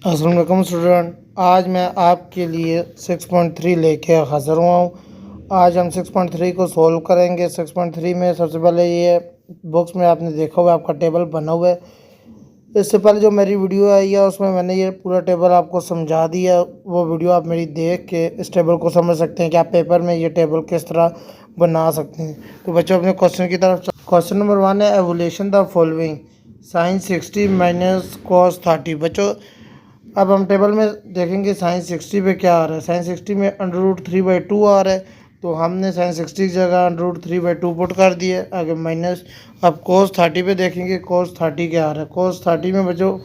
अस्सलाम वालेकुम स्टूडेंट। आज मैं आपके लिए 6.3 लेके हाज़िर हुआ हूँ। आज हम 6.3 को सॉल्व करेंगे। 6.3 में सबसे पहले ये बुक्स में आपने देखा हुआ आपका टेबल बना हुआ है। इससे पहले जो मेरी वीडियो आई है उसमें मैंने ये पूरा टेबल आपको समझा दिया। वो वीडियो आप मेरी देख के इस टेबल को समझ सकते हैं कि आप पेपर में ये टेबल किस तरह बना सकते हैं। तो बच्चों अपने क्वेश्चन की तरफ। क्वेश्चन नंबर 1 है evolution the following sine 60 minus cos 30। बच्चों अब हम टेबल में देखेंगे साइन 60 पे क्या आ रहा है। साइन 60 में √3/2 आ रहा है, तो हमने साइन 60 की जगह √3/2 पुट कर दिए। आगे माइनस। अब कोस 30 पे देखेंगे कोस 30 क्या आ रहा है। कोस 30 में बच्चों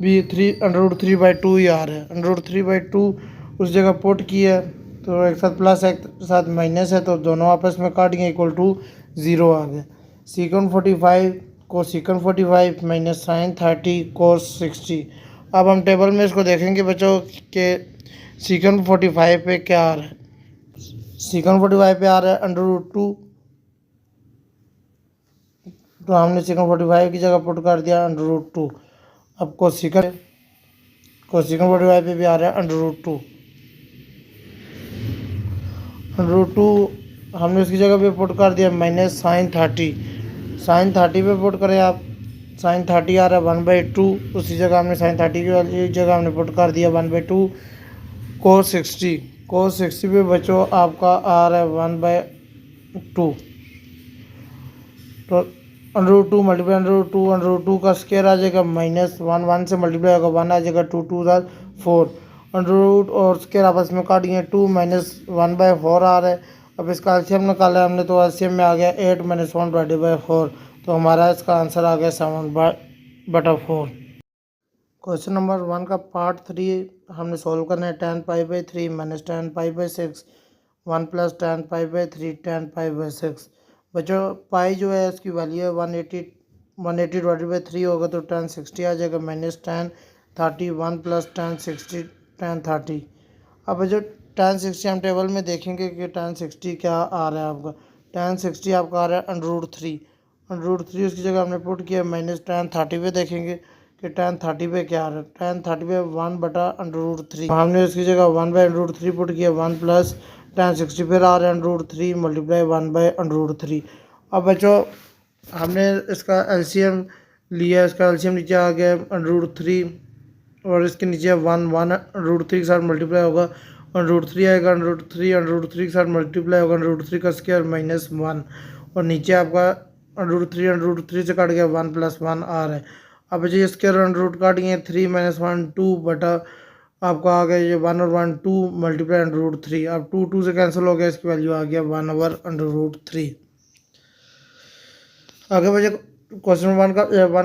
भी √3/2 ही आ रहा है। √3/2 उस जगह पुट किया, तो एक साथ प्लस एक साथ माइनस है, तो दोनों आपस में काट गए इक्वल टू 0 आ गया। सीकन 45 को सीकन 45 माइनस साइन 30 कोस 60। अब हम टेबल में इसको देखेंगे बच्चों के सीकन 45 पे क्या आ रहा है। सीकन 45 पे आ रहा है √2, तो हमने सीकन 45 की जगह पुट कर दिया √2। अब कोसिकन 45 पे भी आ रहा है √2। √2 हमने उसकी जगह पे पुट कर दिया माइनस साइन 30। साइन 30 पे पुट करें आप, साइन 30 आ रहा है 1/2, उसी जगह हमने साइन 30 की जगह हमने पुट कर दिया 1/2। कोस 60, कोस 60 पे बच्चों आपका आ रहा है 1/2, तो √2 मल्टीप्लाई √2 का स्क्वायर आ जाएगा माइनस 1 से मल्टीप्लाई होगा 1 आ जाएगा 2 + 4। √रूट और स्क्वायर आपस में काट दिए 2 - 1/4 आ रहा है। अब इसका एलसीएम निकाला हमने, तो एलसीएम में आ गया 8 - 1/4, तो हमारा इसका आंसर आ गया 7/4। क्वेश्चन नंबर 1 का पार्ट 3 हमने सोल्व करना है। tan π/3 - tan π/6 1 + tan π/3 tan π/6। बच्चों पाई जो है इसकी वैल्यू है 180/3 होगा, तो tan 60 आ जाएगा माइनस tan 30 1 + tan 60 tan 30। अब बच्चों tan 60 हम टेबल में देखेंगे कि tan 60 क्या आ रहा है आपका। tan 60 आपका आ रहा है √3 उसकी जगह हमने पुट किया माइनस tan 30 पे देखेंगे कि tan 30 पे क्या आ रहा है। tan 30 पे 1/√3, हमने उसकी जगह 1/√3 पुट किया 1 + tan 60 फिर आ रहा है √3 मल्टीप्लाई 1/√3। अब बच्चों हमने इसका एलसीएम लिया, इसका एलसीएम नीचे आ गया √3 और इसके नीचे 1 √3 के साथ मल्टीप्लाई होगा √3 आएगा, √3 के साथ मल्टीप्लाई होगा √3 का स्क्वायर -1, और नीचे आपका √3 से काट गया 1 + 1 आ रहा है। अब जी स्क्वायर √रूट काट गए 3 - 1 2 बटा आपका आ गया ये 1 और 1 2 मल्टीप्लाई √3। अब 2 से कैंसिल हो गया, इसकी वैल्यू आ गया 1/√3। आगे बचे क्वेश्चन 1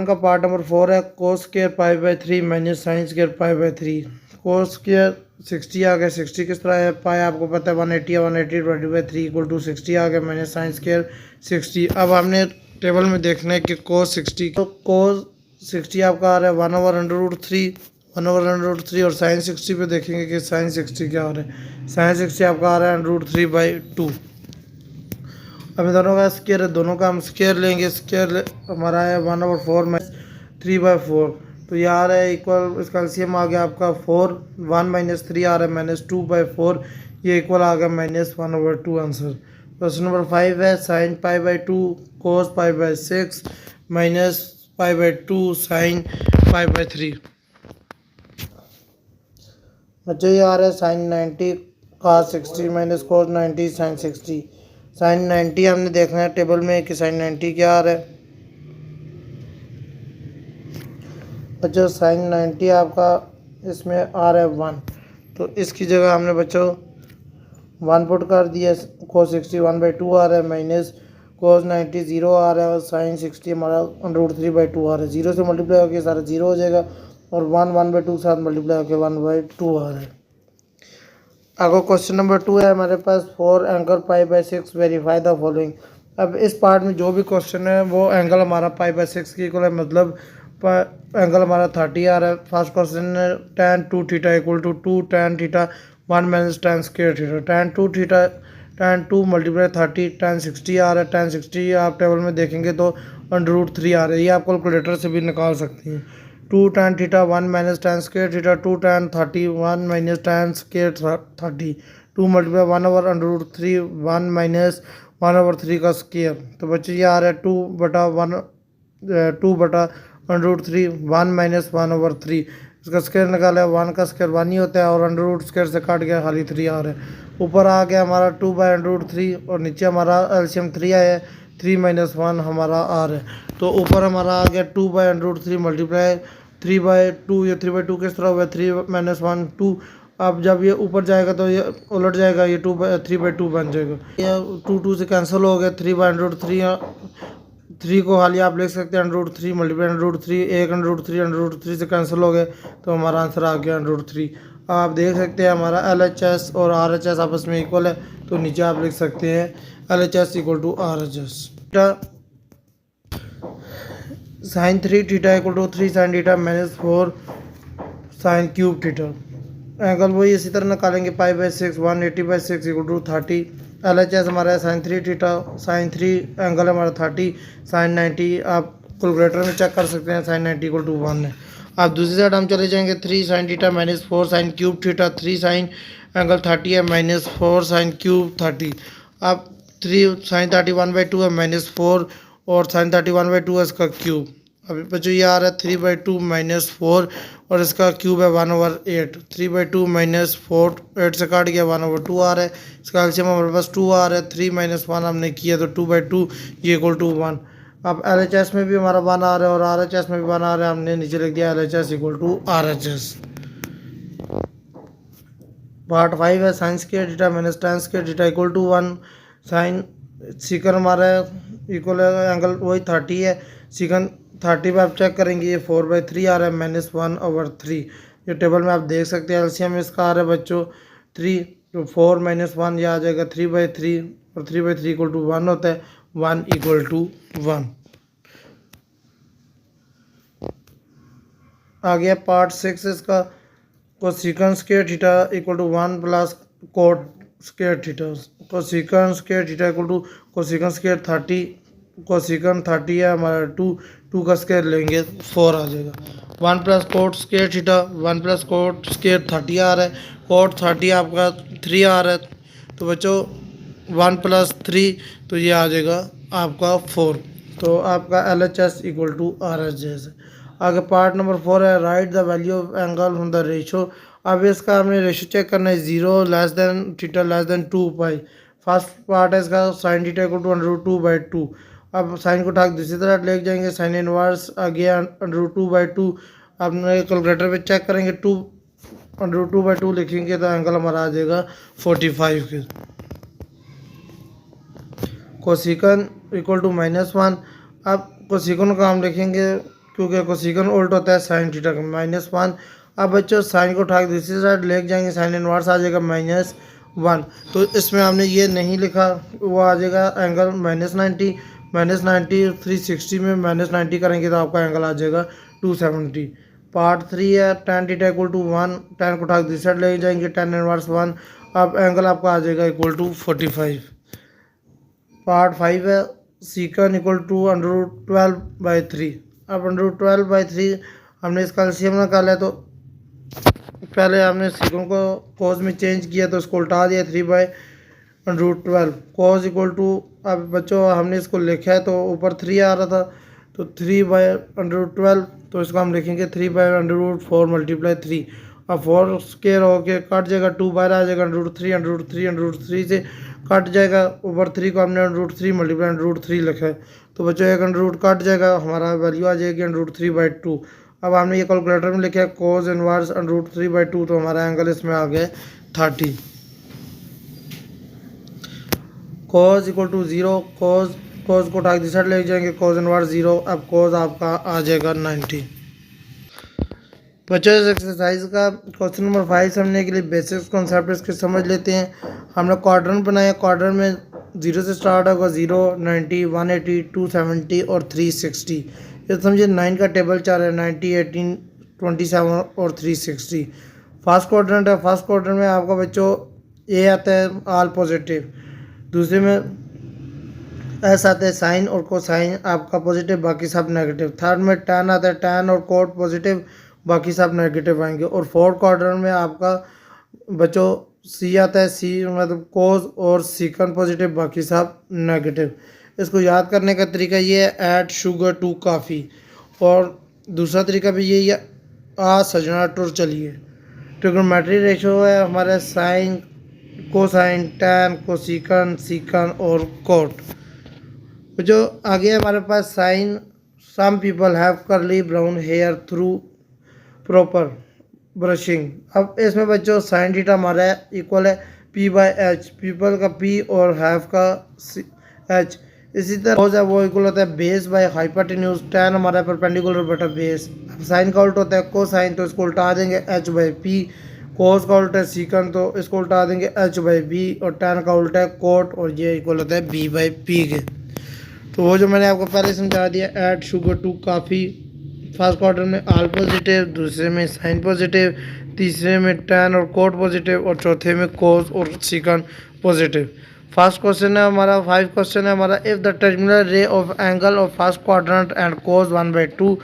का पार्ट नंबर 4 है cos square π/3 minus sine square π/3। Cos square 60 आ गया। 60 किस तरह है, पाई आपको पता है 180 है, 180/3 = 60 आ गया माइनस साइन स्क्वायर 60। अब हमने टेबल में देखना है कि कोस 60, तो कोस 60 आपका आ रहा है 1/√3 और साइन 60 पे देखेंगे कि साइन 60 क्या हो रहा है। साइन 60 आपका आ रहा है √3/2। अब दोनों का स्क्वायर है, दोनों का हम स्क्वायर लेंगे। स्क्वायर हमारा है 1/4 में 3/4, तो ये आ रहा है इक्वल, इसका एलसीएम आ गया आपका 4 1 - 3 आ रहा है -2/4, ये इक्वल आ गया -1/2 आंसर। क्वेश्चन नंबर 5 है साइन π/2 कोस π/6 माइनस π/2 साइन π/3। बच्चों ये आ रहा है sine 90 cos 60 minus cos 90 sine 60। Sine 90 हमने देखना है टेबल में कि साइन 90 क्या आ रहा है। बच्चों साइन 90 आपका इसमें आ रहा है 1, तो इसकी जगह हमने बच्चों 1 पुट कर दिया। कोस 60 1/2 आ रहा है माइनस कोस 90 0 आ रहा है, और साइन 60 हमारा √3/2 आ रहा है। 0 से मल्टीप्लाई होकर सारा 0 हो जाएगा, और 1/2 के साथ मल्टीप्लाई होकर 1/2 आ रहा है। अगर क्वेश्चन नंबर 2 है हमारे पास 4 एंगल π/6 वेरीफाई द फॉलोइंग। अब इस पार्ट में जो भी क्वेश्चन है वो एंगल हमारा π/6 की इक्वल है, मतलब एंगल हमारा 30 आ रहा है। फर्स्ट क्वेश्चन है tan 2 theta = 2 tan theta 1 - tan square theta. tan 2 × 30 tan 60 आ रहा है। tan 60 आप टेबल में देखेंगे तो √3 आ रहा है, ये आप कैलकुलेटर से भी निकाल सकते हैं। 2 tan theta 1 minus tan square theta 2 tan 30 1 minus tan square 30 2 multiply 1 over under root 3 1 minus 1 over 3 का स्क्वायर। तो बच्चों ये आ रहा है 2 बटा अंडर रूट 3 1 माइनस 1 ओवर 3, इसका स्क्वायर निकाला है 1 का स्क्वायर 1 ही होता है और अंडर रूट स्क्वायर से काट गया खाली 3 आ रहा है। ऊपर आ गया हमारा 2 बाई अंडर रूट 3 और नीचे हमारा एलसीएम 3 आया है 3 माइनस 1 हमारा आ रहा है। तो ऊपर हमारा आ गया 2 by under root 3 multiply 3 by 2, ये 3 बाई 2 किस तरह हुआ 3 माइनस 1 2। अब जब ये ऊपर जाएगा तो ये उलट जाएगा, ये 3 बाई 2 बन जाएगा, ये 2 से कैंसिल हो गया 3 बाई अंडर रूट 3 को खाली आप लिख सकते हैं under root 3 multiply under root 3 एक अंडर रूट 3 से कैंसिल हो गए तो हमारा आंसर आ गया अंडर रूट 3। आप देख सकते हैं हमारा LHS और RHS आपस में इक्वल है, तो नीचे आप लिख सकते हैं LHS equal to RHS। Sine 3 theta equal to 3 sine theta minus 4 sine cube theta. Angle वही इसी तरह निकालेंगे pi by 6 180 by 6 equal to 30। LHS हमारा है साइन 3 थीटा, साइन 3 एंगल हमारा 30 साइन 90, आप कैलकुलेटर में चेक कर सकते हैं साइन 90 इक्वल टू 1 है। आप दूसरी साइड हम चले जाएंगे 3 sine theta minus 4 sine cube theta 3 sign angle 30 है माइनस 4 साइन क्यूब 30। अब 3 साइन 31/2 है माइनस 4 और साइन 31/2 है इसका क्यूब। अभी बच्चों ये आ रहा है 3/2 माइनस 4 और इसका क्यूब है 1/8। 3/2 माइनस 4 8 से काट गया 1/2 आ रहा है, इसका एलसीएम हमारे पास 2 आ रहा है। 3 माइनस 1 हमने किया तो 2/2 ये इक्वल टू 1। अब LHS में भी हमारा 1 आ रहा है और RHS में भी 1 आ रहा है, हमने नीचे लिख दिया LHS equal to RHS। Part 5 है sine square theta minus tan square theta equal to 1। Sine secant हमारा इक्वल एंगल वही 30 है, सीकन 30 पे आप चेक करेंगे ये 4/3 आ रहा है माइनस 1/3। ये टेबल में आप देख सकते हैं एलसीएम इसका आ रहा है बच्चों 3 तो 4 माइनस 1 ये आ जाएगा 3/3 और 3/3 इक्वल टू 1 होता है 1 इक्वल टू 1। आ गया पार्ट 6 इसका cosec square theta equal to 1 plus cot square theta. Cosec square theta equal to cosec square 30, cosec 30 है हमारा 2 का स्क्वायर लेंगे 4 आ जाएगा। 1 plus cot square theta 1 plus cot square 30 आ रहा है, कोट 30 आपका 3 आ रहा है, तो बच्चों 1 प्लस 3 तो ये आ जाएगा आपका 4। तो आपका LHS इक्वल टू RHS। आगे पार्ट नंबर 4 है right the value of angle from the ratio. अब इसका हमने रेशो चेक करना है 0 less than theta less than 2 पाई। फर्स्ट पार्ट है इसका साइन थीटा इक्वल टू √2/2। अब साइन को उठा दूसरी तरफ ले जाएंगे, साइन इनवर्स आ गया √2/2। अपने कैलकुलेटर पे चेक करेंगे 2 लिखेंगे तो एंगल हमारा आ जाएगा 45 के। Cosec equal to -1। अब कोसिकन का हम लिखेंगे क्योंकि कोसिकन उल्ट होता है साइन थीटा का -1। अब बच्चों साइन को उठा के दूसरी साइड ले जाएंगे, साइन इनवर्स आ जाएगा -1। तो इसमें हमने ये नहीं लिखा, वो आ जाएगा एंगल -90 360 में -90 करेंगे तो आपका एंगल आ जाएगा 270। पार्ट 3 है tan theta equal to 1, tan को उठा के दूसरी साइड ले जाएंगे tan इनवर्स 1, अब एंगल आपका आ जाएगा इक्वल टू 45। पार्ट 5 है सीकन इक्वल टू √12/3। अब √12/3 हमने इसका एलसीएम निकाला है, तो पहले हमने सीकन को कोस में चेंज किया तो इसको उल्टा दिया 3/√12 कोस इक्वल टू। अब बच्चों हमने इसको लिखा है तो ऊपर 3 आ रहा था तो 3/√12, तो इसको हम लिखेंगे 3/√4 मल्टीप्लाई 3। अब 4 स्क्वायर होके कट जाएगा 2 बाहर आ जाएगा √3 से कट जाएगा, ऊपर 3 को हमने √3 मल्टीप्लाई √3 लिखा है, तो बच्चों एक √ कट जाएगा, हमारा वैल्यू आ जाएगी √3/2। अब हमने ये कैलकुलेटर में लिखा है कोस इनवर्स √3/2, तो हमारा एंगल इसमें आ गया 30। कोस इक्वल टू 0, कोस को उठा के साइड ले जाएंगे, कोस इनवर्स 0, अब कोस आपका आ जाएगा 90। बच्चों इस एक्सरसाइज का क्वेश्चन नंबर 5 समझने के लिए बेसिक्स कॉन्सेप्ट इसके समझ लेते हैं। हमने क्वाड्रेंट बनाया, क्वाड्रेंट में 0 से स्टार्ट होगा 0 90 180 270 और 360। ये समझिए 9 का टेबल चार है 90 18 27 और 360। फर्स्ट क्वाड्रेंट है, फर्स्ट क्वाड्रेंट में आपका बच्चों ए आता है ऑल पॉजिटिव, दूसरे में एस आते हैं साइन और कोसाइन आपका पॉजिटिव, बाकी सब नेगेटिव। थर्ड में टैन आता है, टैन और कोट पॉजिटिव, बाकी सब नेगेटिव आएंगे। और फोर्थ क्वाड्रेंट में आपका बच्चों सी आता है, सी मतलब कोस और सीकन पॉजिटिव, बाकी सब नेगेटिव। इसको याद करने का तरीका ये है, ऐड शुगर टू काफ़ी। और दूसरा तरीका भी यही है, आ सजना टुर चलिए। ट्रिग्नोमेट्री रेशो है हमारे sine, cosine, tan, cosec, sec और कोट। जो आगे हमारे पास sine, some people have curly brown hair through proper brushing. अब इसमें बच्चों साइन थीटा हमारा है इक्वल है पी बाई एच, पीपल का पी और हैव का एच। इसी तरह कोस है वो इक्वल होता है बेस बाई हाइपोटेन्यूज, टैन हमारा परपेंडिकुलर बटा बेस। अब साइन का उल्टा होता है कोसाइन, तो इसको उल्टा देंगे एच बाई पी। कोस का उल्टा है सीकन, तो इसको उल्टा देंगे एच बाई बी। और टैन का उल्टा है कोट, और ये इक्वल होता है बी बाई पी के। तो वो जो मैंने आपको पहले समझा दिया, ऐड शुगर टू काफ़ी। फर्स्ट क्वार्टर में आल पॉजिटिव, दूसरे में साइन पॉजिटिव, तीसरे में टैन और कोट पॉजिटिव, और चौथे में कोस और सीकन पॉजिटिव। फर्स्ट क्वेश्चन है हमारा, 5 क्वेश्चन है हमारा। If the terminal ray of angle of first quadrant and cos 1/2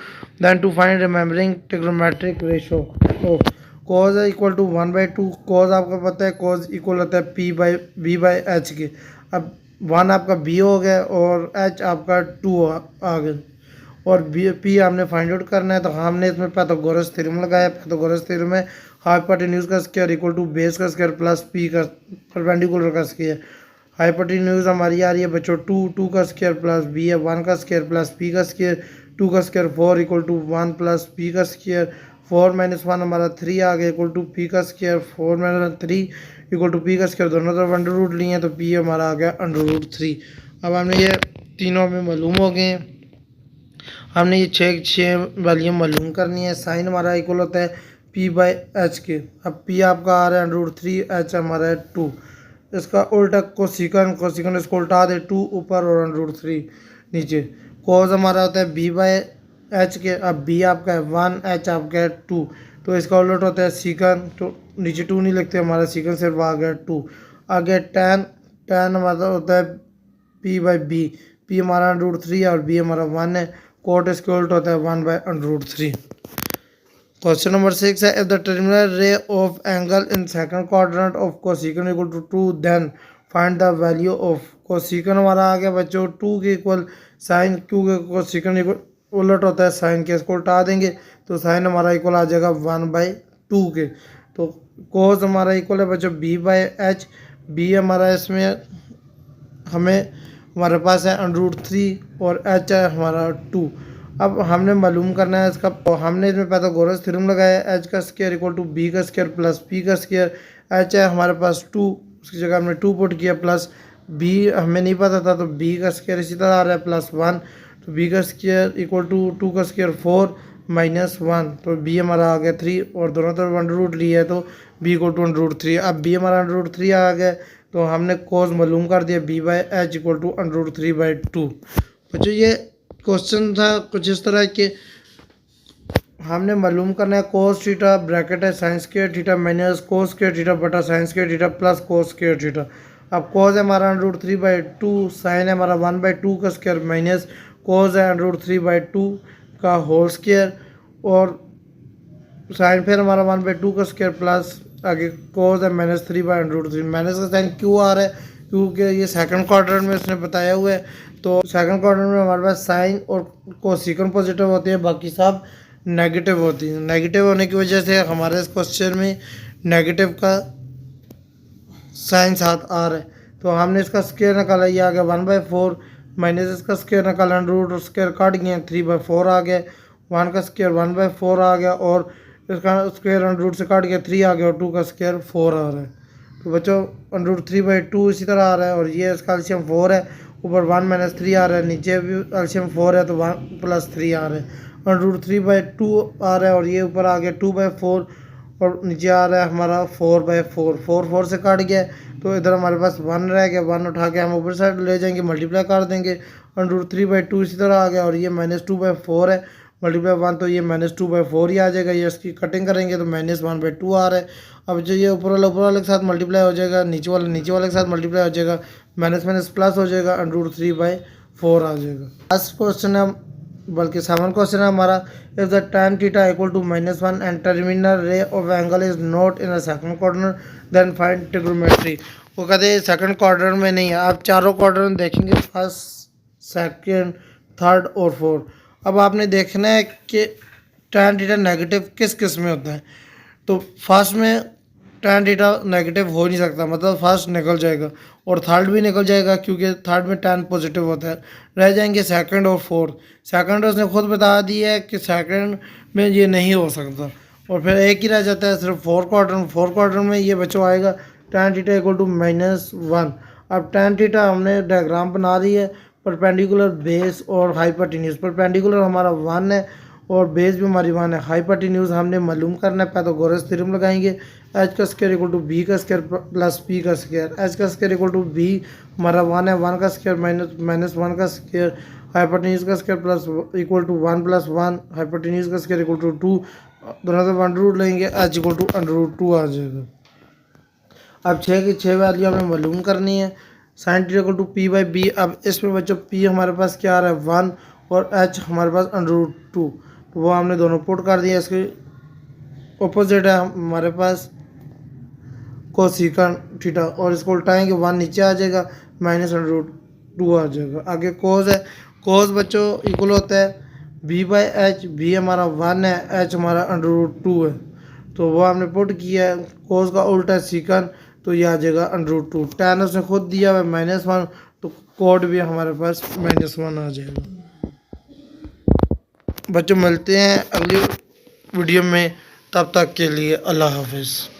then to find remembering trigonometric ratio of cos है इक्वल टू 1/2। कोस आपको पता है कोस इक्वल होता है P by B by H के। अब 1 आपका बी हो गया और एच आपका 2 आ गया, और बी पी हमने फाइंड आउट करना है। तो हमने इसमें पाइथागोरस थ्योरम लगाया। पाइथागोरस थ्योरम में हाइपोटेन्यूज का स्क्वायर इक्वल टू बेस का स्क्वायर प्लस पी का परपेंडिकुलर का स्क्वायर। हाइपोटेन्यूज हमारी आ रही है बच्चों 2 का स्क्वायर प्लस बी है 1 का स्क्वायर प्लस पी का स्क्वायर, 2 का square 4 equal to 1 plus P का स्क्वायर। 4 - 1 हमारा 3 आ गया इक्वल टू पी का स्क्वायर। 4 - 3 इक्वल टू पी का स्क्वायर, दोनों तरफ अंडर रूट लिए हैं तो पी हमारा आ गया अंडर रूट 3। अब हमने ये तीनों में मालूम हो गए हैं। हमने ये छः वैल्यू मालूम करनी है। साइन हमारा इक्वल होता है पी बाई एच के। अब पी आपका आ रहा है अंडर रूट 3, एच हमारा है 2। इसका उल्टा कोसिकन, कोसिकन इसको उल्टा दे 2 ऊपर और अंडर रूट 3 नीचे। कोस हमारा होता है बी बाई एच के। अब बी आपका है 1, एच आपका है 2, तो इसका उल्टा होता है सीकन, तो नीचे 2 नहीं लिखते हमारा, सीकन सिर्फ आ गया 2। आगे टैन, टैन हमारा होता है पी बाई बी। पी हमारा अंडर रूट 3 है और बी हमारा 1 है। कोट इसका उल्टा होता है 1 by under root 3। Question number 6 है, if the terminal ray of angle in second quadrant of cosecant equal to 2 then find the value of cosecant. हमारा आ गया बच्चों 2 के इक्वल साइन, क्यू के कोसिकन इक्वल उलट होता है साइन के, इसको उल्टा देंगे तो साइन हमारा इक्वल आ जाएगा 1/2 के। तो कोस हमारा इक्वल है बच्चों बी बाई एच। बी हमारा इसमें हमारे पास है अंडर रूट 3 और एच है हमारा 2। अब हमने मालूम करना है इसका, हमने इसमें पाइथागोरस थ्योरम लगाया, एच का स्क्वायर इक्वल टू बी का स्क्वायर प्लस पी का स्क्वायर। एच है हमारे पास 2, उसकी जगह हमने 2 पुट किया, प्लस बी हमें नहीं पता था तो बी का स्क्वायर इसी तरह आ रहा है +1, तो बी का स्क्वायर इक्वल टू 2 का स्क्वायर 4 -1, तो बी हमारा आ गया 3, और दोनों तरफ अंडर रूट लिया है तो B equal to under root 3। अब बी हमारा अंडर रूट 3 आ गया, तो हमने कोस मालूम कर दिया B by H equal to under root 3/2। बच्चों ये क्वेश्चन था कुछ इस तरह के, हमने मालूम करना है कोस थीटा ब्रैकेट है sine square theta minus cos square theta बटा sine square theta plus cos square theta. अब कोस है हमारा अंडर रूट 3/2, साइन है हमारा 1/2 का स्क्वायर माइनस कोस है अंडर रूट 3/2 का होल स्क्वायर, और साइन फिर हमारा 1/2 का स्क्वायर प्लस आगे कोस है -3/√3। माइनस का साइन क्यों आ रहा है, क्योंकि ये सेकंड क्वाड्रेंट में इसने बताया हुआ है। तो सेकंड क्वाड्रेंट में हमारे पास साइन और कोसिकन पॉजिटिव होती है, बाकी सब नेगेटिव होती है। नेगेटिव होने की वजह से हमारे इस क्वेश्चन में नेगेटिव का साइन साथ आ रहा है। तो हमने इसका स्क्वायर निकाला, ये आ गया 1/4 माइनस इसका स्क्वायर निकाला अंडर रूट स्क्वायर काट गया 3/4 आ गया, 1 का स्क्वायर 1/4 आ गया, और इसका स्क्वायर अंडर रूट से काट गया 3 आ गया, और 2 का स्क्वायर 4 आ रहा है। तो बच्चों अंडर रूट 3/2 इसी तरह आ रहा है, और ये इसका एलसीएम 4 है, ऊपर 1 - 3 आ रहा है, नीचे भी एलसीएम 4 है तो 1 + 3 आ रहा है। अंडर रूट 3/2 आ रहा है, और ये ऊपर आ गया 2/4, और नीचे आ रहा है हमारा 4/4। 4 से काट गया तो इधर हमारे पास 1 रह गया, 1 उठा के हम ऊपर साइड ले जाएंगे, मल्टीप्लाई कर देंगे। अंडर रूट 3/2 इसी तरह आ गया, और ये -2/4 है, मल्टीप्लाई 1 तो ये -2/4 ही आ जाएगा। ये इसकी कटिंग करेंगे तो -1/2 आ रहा है। अब जो ये ऊपर वाले के साथ मल्टीप्लाई हो जाएगा, नीचे वाले के साथ मल्टीप्लाई हो जाएगा, माइनस माइनस प्लस हो जाएगा, √3/4 आ जाएगा। लास्ट क्वेश्चन है, बल्कि 7 क्वेश्चन है हमारा। If the tan theta equal to -1 and terminal ray of angle is not in the second quadrant then find trigonometry. वो कहते हैं सेकंड क्वाड्रेंट में नहीं है, आप चारों क्वाड्रेंट देखेंगे, फर्स्ट, सेकंड, थर्ड और फोर्थ। अब आपने देखना है कि tan थीटा नेगेटिव किस किस में होता है। तो फर्स्ट में tan थीटा नेगेटिव हो नहीं सकता, मतलब फर्स्ट निकल जाएगा और थर्ड भी निकल जाएगा क्योंकि थर्ड में tan पॉजिटिव होता है। रह जाएंगे सेकंड और फोर्थ। सेकंड उसने खुद बता दिया है कि सेकंड में ये नहीं हो सकता, और फिर एक ही रह जाता है सिर्फ फोर्थ क्वाड्रेंट। फोर्थ क्वाड्रेंट में ये बच्चों आएगा tan थीटा इक्वल टू -1। अब tan थीटा हमने डायग्राम बना दी है, परपेंडिकुलर बेस और हाइपोटेन्यूज। परपेंडिकुलर हमारा 1 है और बेस भी हमारी 1 है। हाइपोटेन्यूज हमने मालूम करना है, पाइथागोरस थ्योरम लगाएंगे। एच का स्क्वायर इक्वल टू बी का स्क्वायर प्लस पी का स्क्वायर। एच का स्क्वायर इक्वल टू बी हमारा 1 है, 1 का स्क्वायर माइनस 1 का स्क्वायर, हाइपोटेन्यूज का square plus equal to 1 + 1, hypotenuse का स्क्वायर इक्वल टू 2, दोनों से 1 रूट लेंगे, एच इक्वल टू √2 आ जाएगा। अब 6 की 6 वैल्यू हमें मालूम करनी है। Sine theta equal to p/b। अब इसमें बच्चों p हमारे पास क्या आ रहा है 1 और h हमारे पास √2, तो वो हमने दोनों पुट कर दिया। इसके ऑपोजिट है हमारे पास कोसिकन थीटा, और इसको उल्टाएंगे 1 नीचे आ जाएगा, -√2 आ जाएगा। आगे कोस है, कोस बच्चों इक्वल होता है b/h। b हमारा 1 है, h हमारा √2 है, तो वो हमने पुट किया है। कोस का उल्टा है सीकन, तो ये आ जाएगा √2। tan उसने खुद दिया हुआ है -1, तो कोड भी हमारे पास -1 आ जाएगा। बच्चों मिलते हैं अगली वीडियो में, तब तक के लिए अल्लाह हाफिज़।